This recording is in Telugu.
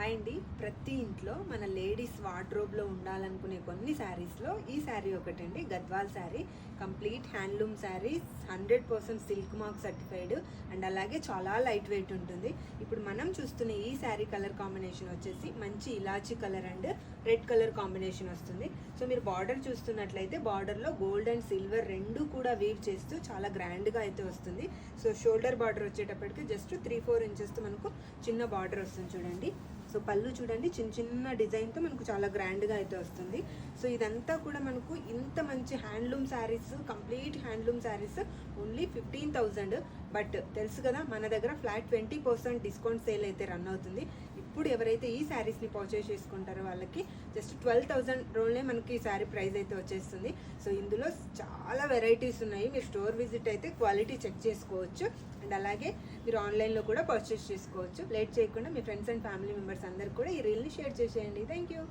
హాయ్ అండి. ప్రతి ఇంట్లో మన లేడీస్ వార్డ్రోబ్లో ఉండాలనుకునే కొన్ని శారీస్లో ఈ శారీ ఒకటండి. Gadwal sari, complete handloom sari, 100% silk mark certified and అలాగే చాలా లైట్ వెయిట్ ఉంటుంది. ఇప్పుడు మనం చూస్తున్న ఈ శారీ కలర్ కాంబినేషన్ వచ్చేసి మంచి ఇలాచీ colour and red colour combination వస్తుంది. సో మీరు బార్డర్ చూస్తున్నట్లయితే బార్డర్లో గోల్డ్ అండ్ సిల్వర్ రెండు కూడా వీవ్ చేస్తూ చాలా గ్రాండ్గా అయితే వస్తుంది. సో షోల్డర్ బార్డర్ వచ్చేటప్పటికి జస్ట్ 3-4 ఇంచెస్తో మనకు చిన్న బార్డర్ వస్తుంది చూడండి. సో పళ్ళు చూడండి, చిన్న చిన్న డిజైన్తో మనకు చాలా గ్రాండ్గా అయితే వస్తుంది. సో ఇదంతా కూడా మనకు ఇంత మంచి handloom saris, complete handloom saris only 15,000. But తెలుసు కదా, మన దగ్గర ఫ్లాట్ 20% డిస్కౌంట్ సేల్ అయితే రన్ అవుతుంది. ఇప్పుడు ఎవరైతే ఈ శారీస్ని పర్చేస్ చేసుకుంటారో వాళ్ళకి జస్ట్ 12,000 మనకి ఈ శారీ ప్రైస్ అయితే వచ్చేస్తుంది. సో ఇందులో చాలా వెరైటీస్ ఉన్నాయి. మీరు స్టోర్ విజిట్ అయితే క్వాలిటీ చెక్ చేసుకోవచ్చు అండ్ అలాగే మీరు ఆన్లైన్లో కూడా పర్చేస్ చేసుకోవచ్చు. లేట్ చేయకుండా మీ ఫ్రెండ్స్ అండ్ ఫ్యామిలీ మెంబర్స్ అందరికి కూడా ఈ రీల్ని షేర్ చేసేయండి. Thank you.